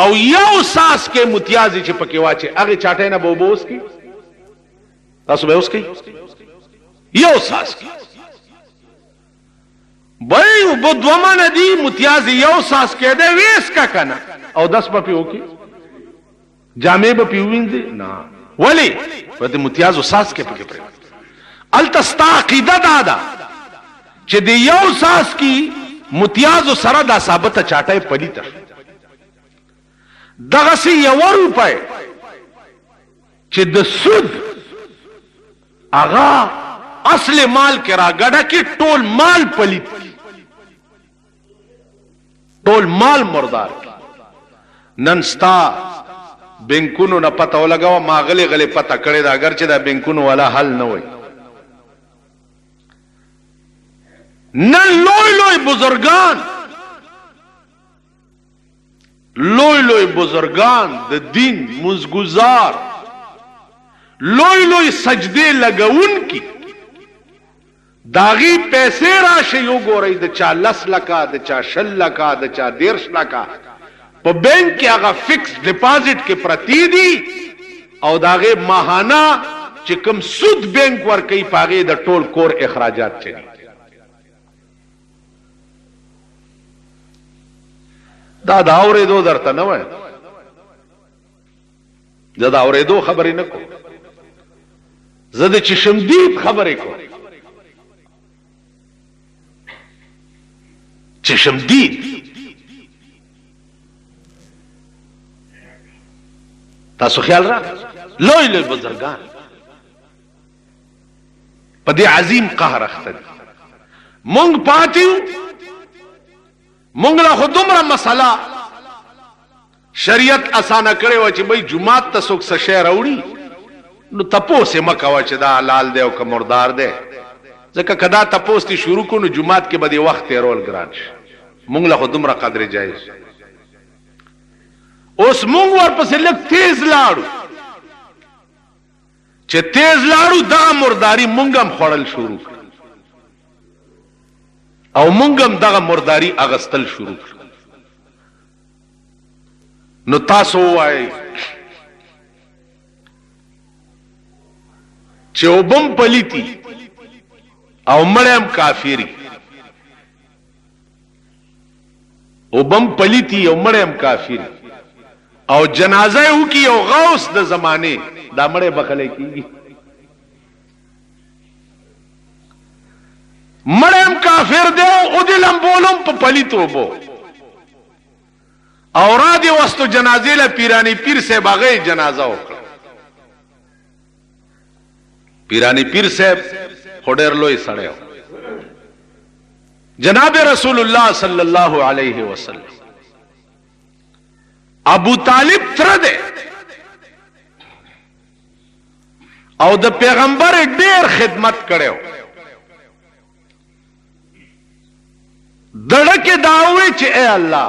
او یو ساس کې متیازي چې پکې واچي هغه چاټای نه بوبوس کې تاسو به اوس کې یو ساس کې بای وبو دوه منه دي متیازي یو ساس کې ده ویس کا کنه او 10 په پیو کې جامې به پیوینځي نه ولی په متیازو ساس کې پکې پرې التستا عقیده دادا چې د یو ساس کې متیازو سره دا ثابته چاټای پلیته دغه سي یو روپای چې د سود اغا اصل مال کې راګډه کې ټول مال پلیت ټول مال مردار نن ستا بینکونو نه پته ولګاوه ما غلې پته کړې دا اگر چې دا بینکونو والا حل نه وای نن لوی بزرگان د دین مزګزار لوی سجدے لګون کی داغي پیسې راشه یو ګورئ د چا 10 لکه د چا 20 لکه د چا 10 لکه په بانک کې هغه فکس ډیپازټ کې پرتی دي او داغه ماهانه چې کوم سود بانک ورکي پاغه د ټول کور اخراجات چي دا اورېدو درته نه وای دا اورېدو خبرې نه کو زه د چشمدید خبرې کو چشمدید تاسو خیال را لوی بزرگان په دې عظیم قهر اخته مونږ پاتیو مونږ له خودمره مسله شریعت اسانه کړي و چې بھئی جمعات ته څوک څه شی راوړي نو تپوسه مکوا چې دا حلال دی او که مردار دی ځکه کدا تپوس تی شروع کو نو جمعات کې به دی وخت تیرول ګران شي مونږ له خودمره قدر جایز اوس مونږ ورپسې لږ تیز لاړو چې تیز لاړو دا مرداري مونږ هم خوړل شروع او مونږ هم دغه مرداري اغستل شروع نو تاسو وای چې وبم پلیتی او مړم کافری وبم پلیتی او مړم کافری او جنازه وکي او غوث د زمانه دا مړې بخلې کیږي مړم کافر دی او د لمبولم په پلیتو بو او را دی وستو جنازې له پیرانی پیر صاحب هغه جنازه وکړه پیرانی پیر صاحب خډر لوی سړیو جناب رسول الله صلی الله علیه وسلم ابو طالب تر دے او د پیغمبر ډیر خدمت کړو دړکه داوي چې اے الله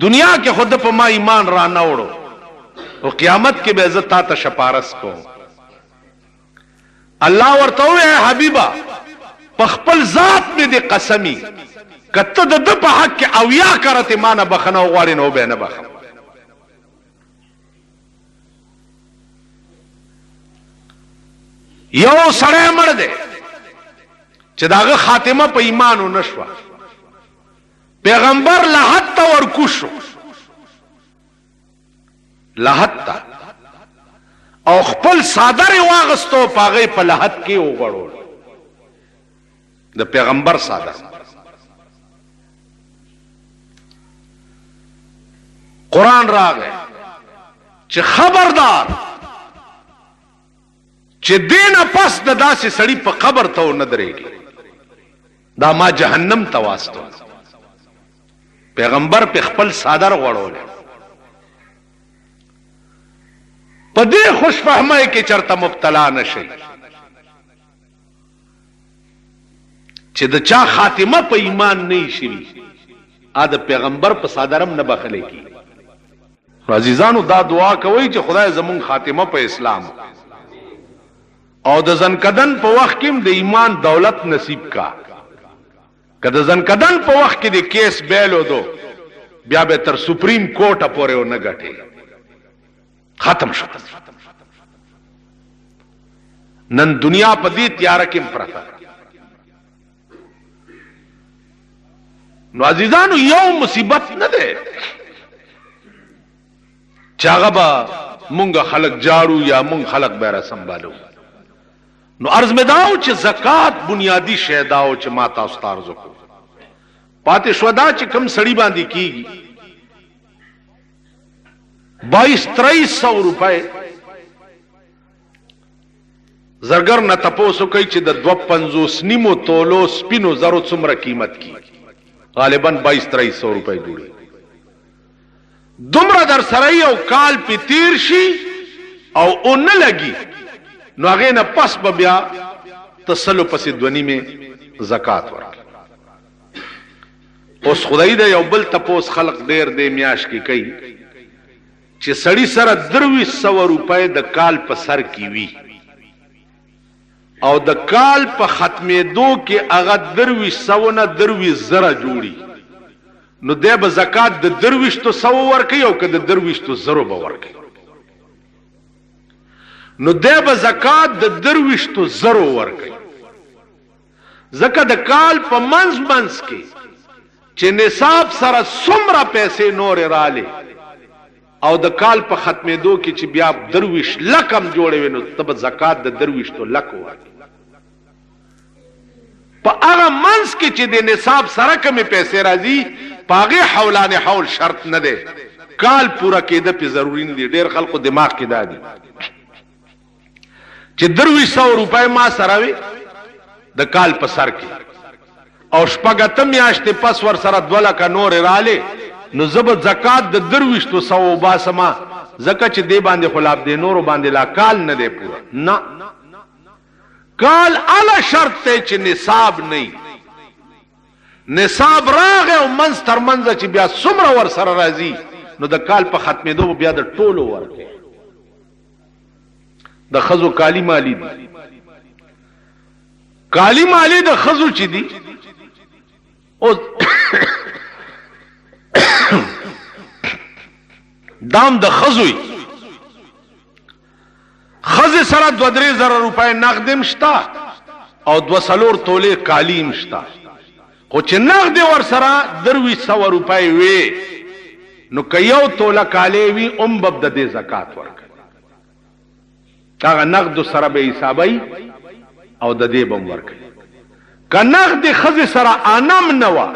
دنیا کې خود په ما ایمان را نه وړو او قیامت کې به عزت تا شپارس کو الله ورته وې حبیبا په خپل ذات مې دې قسمی کته د په حق کې او یا کرته ما نه بخنه غواړي نو به نه بخم یو سړی مړ دی چې داغه خاتمه په ایمان و نشوه پیغمبر لحد تا ورکوشو لحد تا او خپل صادر واغستو پاغی په لحد کې وغړول د پیغمبر صادر قرآن راغی چې خبردار چې دینه پس د داسې سړی په قبر ته نه درېږي دا ما جهنم ته واستو پیغمبر په خپل صادر غړول په دې خوش فهمه کې چرته مبتلا نشي چې د چا خاتمه په ایمان نه شي ا د پیغمبر په صادرم نه بخلې کی عزیزانو دا دعا کوي چې خدای زمون خاتمه په اسلام او د زنکدن په وخت کې د ایمان دولت نصیب کا کله زنکدن په وخت کې د کیس بیلو دو بیا به تر سپریم کورټ پورې نه غټي ختم شو نن دنیا په دې تیار کې پرته نو عزیزانو یو مصیبت نه ده چاغه با مونږ خلق جاړو یا مونږ خلق به را سنبالو نو عرض میں داو چې زکات بنیادی شی داو چې ما تاسو ته عرض وکړو پاتې شو دا چې کم سړی باندې کیږي 22-2300 روپے زرګر نه تاسو کوي چې د 250 نیمو تولو سپینو زرو څومره قیمت کی غالبا 22-2300 روپے جوړي دومره در سره یو کال په تیر شي او اون لګي نو هغه نه پس به بیا تسلو پسې دونی می زکات ورکړي اوس خدای دې یو بل تپوس خلق ډیر دې میاش کې کوي چې سړی سره 2300 روپے د کال په سر کی وی او د کال په ختمې دو کې هغه 2300 نه 20000 جوړي نو دې به زکات د 2300 ورکړي او که د 2300 به ورکړي نو دې به زکات د 2300 ورکړي زکه د کال په منځ کې چې نصاب سره څومره پیسې نور رااله او د کال په ختمې دو کې چې بیا 20 لکم جوړوي نو تب زکات د 2 لک ورکړي په هغه منځ کې چې د نصاب سره کمی پیسې راځي پاغه حولان حول شرط نه ده کال پورا کېده په ضروری نه دي ډېر خلکو دماغ کې دادي چې 200 روپے ما سره وي د کال په سر کې او شپږته میاشتې پس ور سره 2 لک نور رااله نو زب زکات د 200 باسما زکه چې دی باندې خلاف دی نور باندې لا کال نه دی پورا نه کال اعلی شرط ته چې نصاب نه نصاب راغه او منځ تر منځ چې بیا څومره ور سره راځي نو د کال په ختمې دو بیا د ټولو ورکه د خزو کالی مالی دي کالی مالی د خزو چې دي او دام د خزوی خز سره 2-3 روپے نقدم شتا او 2 تولې کالیم شتا خو چې نقد ور سره 200 روپے وي نو که یو توله کالی وي ام به د دې زکات ورکوي هغه نقد سره به حسابوي او د دې به هم ورکوي که نقد ښځې سره انم نه وه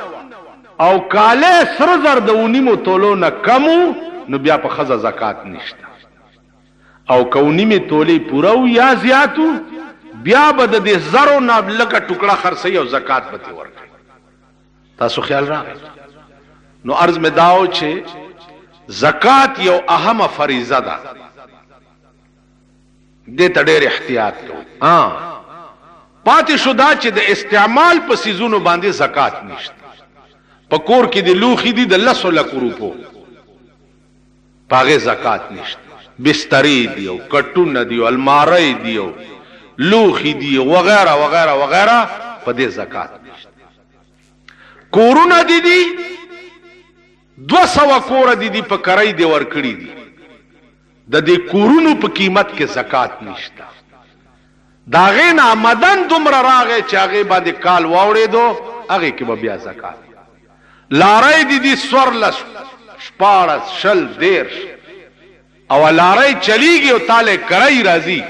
او کالی سره زر د 9 تولو نه کم نو بیا په ښځه زکات نشته او که 9 تولې پوره و یا زیات و بیا به د دې زرو نه لکه ټوکړه خرڅوي او زکات به ترې ورکوي تاسو خیال راغی نو عرض مې دا و چې زکات یو اهمه فریضه ده دې ته ډېر احتیاط کوو پاتې شو دا چې د استعمال په څیزونو باندې زکات نشته په کور کې د لوښي دي د 10 لکو روپو په هغې زکات نشته بسترې دي او کټونه دي او الماری دي او لوښي دي وغیره وغیره وغیره په دې زکات نشته کورونه دي 200 کوره دي په کرای دی ورکړي دي د دې کورونو په قیمت کې زکات نشته دا غې نه آمدن دومره راغی چې هغې باندې کال واوړېدو هغې کې به بیا زکات لاری دي 14 16 شل 13 او لاری چلیږي او تاله کرای راځي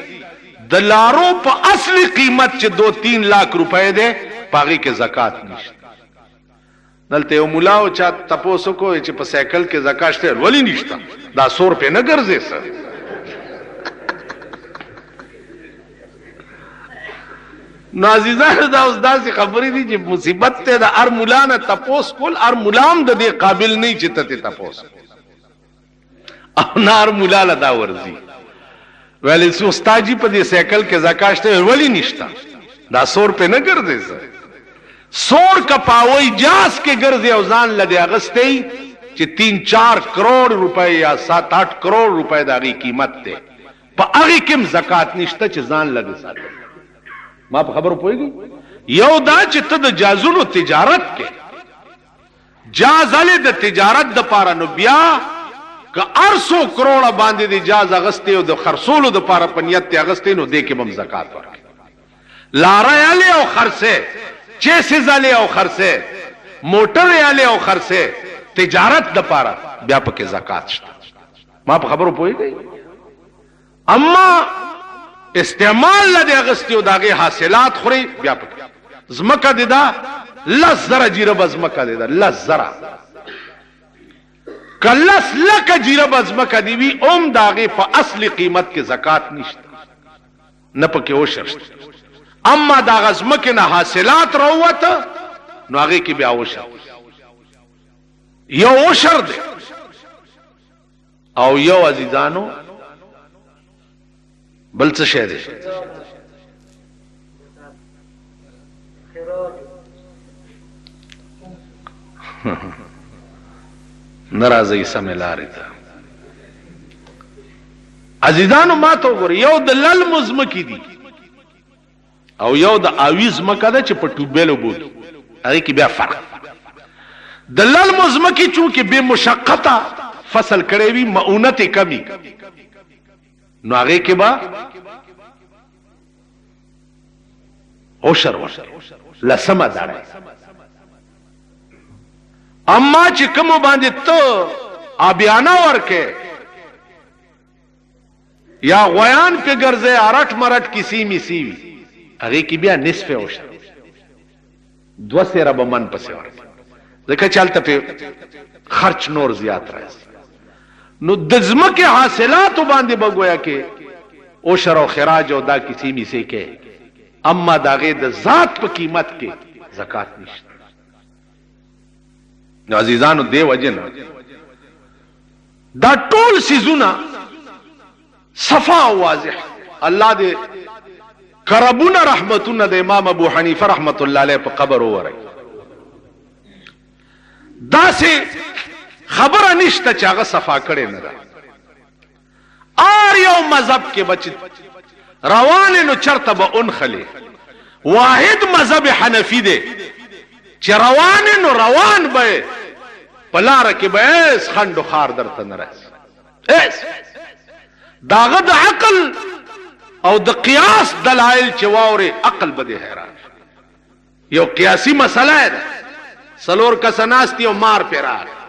د لارو په اصلي قیمت چې 2-3 لاکھ روپے ده پاغي کې زکات نشته دلته یو مولا او چا تاسو کو چې په سایکل کې زکات شته ولی نشته دا 100 روپے نه ګرځي سر نازیزانو دا اوس داسې خبرې دي چې مصیبت ته د هر مولا نه تپوس کول هر ملام د دې قابل نه چې ته تپوس او نه هر مولا له دا ورځي ویلی چې استاد جي په دې سایکل کې زکات شته ولی نشته دا 100 روپے نه ګرځي سر 100 کا پاوی جاس کې ګرځي او ځان لدی اغستې چې 3-4 کروڑ روپے یا 7-8 کروڑ روپے د هغې قیمت ده په هغې کې هم زکات نشته چې ځان لدی ساتي ما په خبرو پوهېږي یو دا چې ته د جازونو تجارت کې جاز هلې د تجارت دپاره نو بیا که 800 کروڑه باندې د جاز اغستې او د خرڅولو دپاره په نیت ته اغستې نو دې کې به هم زکات ورکړي لاره هلې او خرڅې چیسز هلې او خرڅې موټر هلې او خرڅې تجارت دپاره بیا پکې زکات شته ما په خبرو پوهېږئ اما استعمال لدی اغسطی و داغی حاصلات خوری بیا پکی زمکا دیدا 10 زره جیرب زمکا دیدا 10 زره که 10 لک جیرب زمکا دیوی ام داغی پا اصلی قیمت کے زکات نشتا نپکی اوشر شتا اما داغ زمکی نا حاصلات روتا نو آغی کی بیا اوشر یو اوشر دے او یو عزیزانو بل څه شی دی ناراضي سمې لارې ته عزیزانو ما ته وګورئ یو د لل مزمکی دي او یو د آویز مکه ده چې په ټوبېلو بوتو هغې کې بیا فرق د لل مزمکی چونکې بې مشقته فصل کړی وي معونت کمی نو هغې کې به عشر لسمه داړی اما چې کومو باندې ته آبیانه ورکې یا غویان پې ګرځې ارټ مرټ کسی میسی وي هغې کې بیا نصف عشر 2 سیره به من پسې ورکې ځکه چې هلته پې خرچ نور زیات راځي نو د ځمکې حاصلاتو باندې به گویا کې عشر او خراج او دا کسی میسی کې اما د هغې د ذات په قیمت کې زکات نشته نو عزیزانو دې وجې نه دا ټول څیزونه صفا او واضح الله دې کربونه رحمتونه د امام ابو حنیفه رحمت الله علیه په قبر وورئ داسې خبره نشته چې هغه صفا کړې نه ده ار یو مذهب کې بچ روان نو چرته به انخلي واحد مذهب حنفي دی چې روان نو روان به په لاره کې به هیڅ خنډ و خار درته نه راسي هیڅ د هغه د عقل او د قیاس دلایل چې واورې عقل به دې حیران یو قیاسي مسله ده 4 کسه ناست دي او مار پې راغی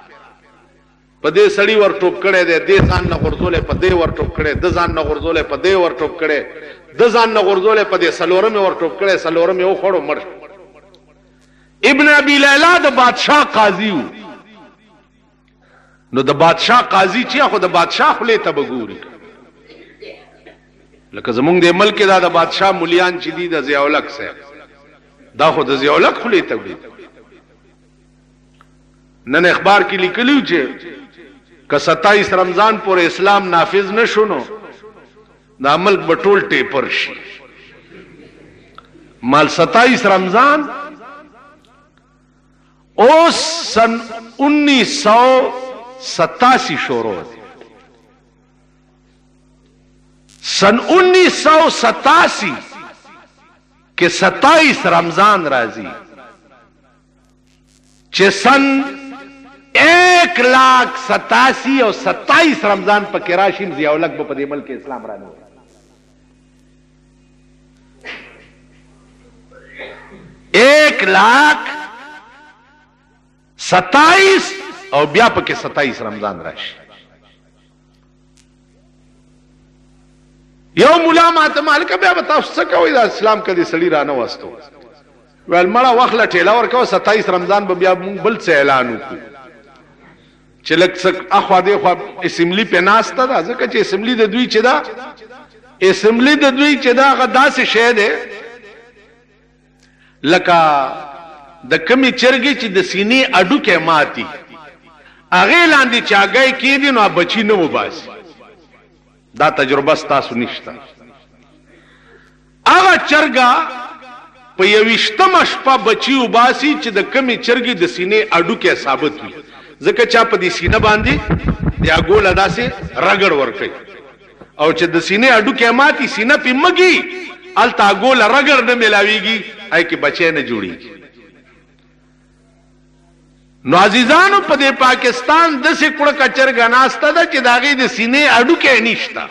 په دې سړی ور ټوپ کړي دی، دې ځان نه غورځولې په دې ور ټوپ کړي، د ځان نه غورځولې په دې ور ټوپ کړي، د ځان نه غورځولې په دې سلورم ور ټوپ کړي، سلورم یې وخوړو مړ. ابن ابي ليلى د بادشاہ قاضي و. نو د بادشاہ قاضي چې خو د بادشاہ خلې ته بګوري، لکه زمونږ د ملک دا د بادشاہ مليان چې دي د ضیاء الحق صاحب، دا خو د ضیاء الحق خلې ته وي. نن اخبار کې لیکلیو چې که 27 رمضان پورې اسلام نافذ نشو نو دا ملک به ټول ټیپر شي. مال 27 رمضان اوس سن 1987 شروع دی. سن 1987 کې 27 رمضان راځي چې سن 1,87,000 او 27 رمضان پکې راشي، ضیاء الحق په دې ملک اسلام رانه 1,27,000 او بیا پکې 27 رمضان راشي. یو مولا ماته مالک بیا به تاسو څه کوئ دا اسلام کدي سړی رانه واستو ول مړه وخت ټیلا ورکو 27 رمضان به بیا بل څه اعلان وکړو چې لکه اخوا دی خو اسمبلی په ناسته ده، ځکه چې اسمبلی د دوی چې دا اسمبلی د دوی چې دا غدا سه شه ده لکه د کمی چرګي چې د سینې اډو کې ماتي اغه لاندې چاګای کې دي نو بچی نه وباسي. دا تجربه تاسو نشته. هغه چرګا په یوشتم شپه بچی وباسي چې د کمی چرګي د سینې اډو کې ثابت وي، ځکه چا په دې سینه باندې د اګول داسې رګړ ور کوي او چې د سینې اډو کې ماتي سینه په مګي التا اګول رګړ نه ملاويږي، اې کې بچي نه جوړيږي. نو عزیزانو په دې پاکستان د څه کړه کچر غناسته ده چې داغه د سینې اډو کې نشتا.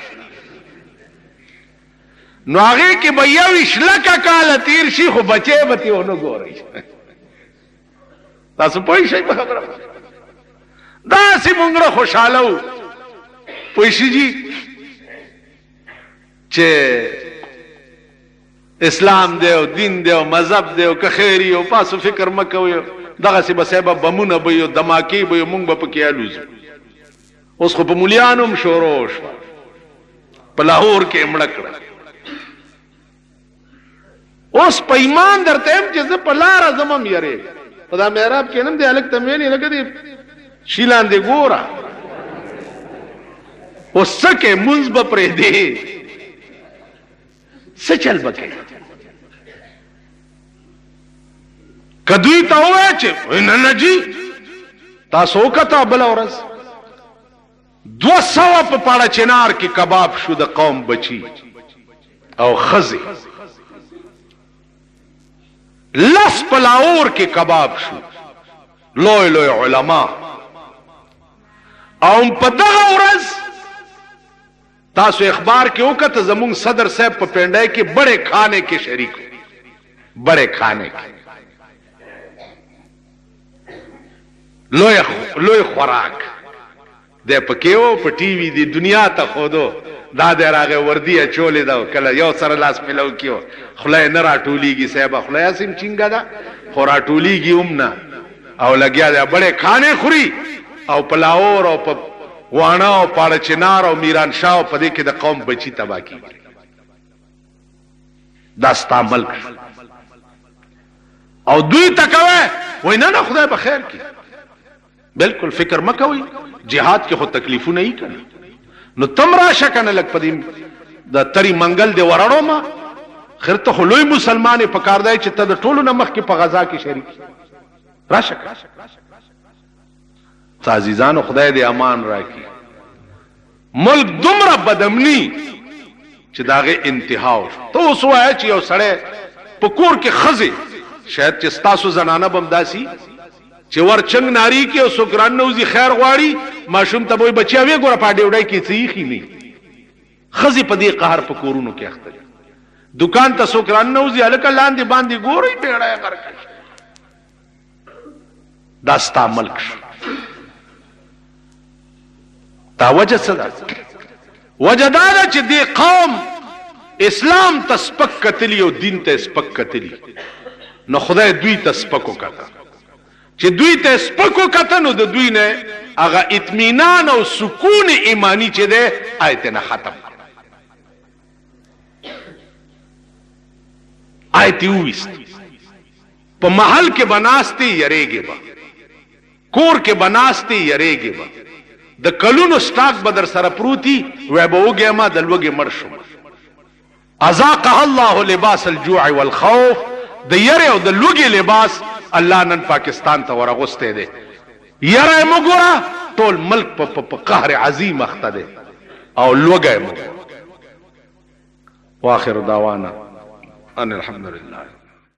نو هغه کې به یو شلکه کال تیر شي خو بچي بتی ونه ګوري. تاسو پوه شئ په خبره دا سي مونږه خوشاله وو پوه شئ جی چې اسلام دی او دین دی او مذهب دی او که خیری او پاسو فکر مکوئ دغه سی بسبب بمونه به یو دماکی به مونږ به پکې الوزو. اوس خو په مولیانو شروع شو په لاهور کې مړکړه. اوس په ایمان درته چې زه په لار زمم یری خدا محراب کې نن دې الګ تمویل لګې دې شیلان دې ګورا اوس څکه منځ به پرې دې څه چل بکې کدوی ته وای چې نه نه جی تاسو کته بل ورځ 200 په پاړه چنار کې کباب شو د قوم بچي او خزي لس پلاور کې کباب شو لوی لوی علما او په دغه ورځ تاسو اخبار کې وکړه زمون صدر صاحب په پنډای کې بڑے کھانے کې شریک بڑے کھانے کې لوی خوراک د پکېو په ټي وي دی دنیا ته خودو دا د راغه وردی چولې دا کله یو سره لاس ملو کیو خلای نه راټولېږي صاحب خلای سیم چنګا دا خو راټولېږي اومنه او لګیا دا بڑے کھانے خوري او پلاور او په وانا او پاړه چنار او میران شاه په دې کې د قوم بچی تبا کی دا ستا ملک او دوی تکوي وای نه نه خدای په خیر کی بالکل فکر مکوي جهاد کې خو تکلیفونه نه کړي نو تم راشه کنه لک پدیم د تری منګل دی ورړو ما خرته خلوی مسلمانې پکار دی چې ته د ټولو نمخ کې په غزا کې شریک راشه عزیزانو خدای دې امان راکړي ملک دومره بدامني چې داغه انتها ته اوس وای چې یو سړی په کور کې خزي شاید چې تاسو زنانه بمداسي چې ورچنګ ناری کې او سکران نوزي خیر غواړي ماشوم ته وای بچیا وی ګوره پاډې وډای کې سیخي نه خزي په دې قهر په کورونو کې اخته دکان ته سکران نوزي الکه لاندې باندې ګوري پیړای غرکش داستا ملک دا وجه څه ده؟ وجه دا ده چې دې قوم اسلام ته سپک کتلی او دین ته سپک کتلی، نو خدای دوی ته سپک وکړه. چې دوی ته سپک وکړه نو د دوی نه هغه اطمینان او سکون ایمانی چې ده آیت نه ختم، آیت ویست. په محل کې بناستی یریږي با، کور کې بناستی یریږي با، د کلونو سٹاک بدر سره پروتي وای به وګه ما د لوګي مړ شم. ازاقها الله لباس الجوع والخوف، د یری او د لوګي لباس الله نن پاکستان ته ورغسته دي. یری مګورا ټول ملک په قهر عظیم اخته دي او لوګي مګورا. واخر دعوانا ان الحمد لله.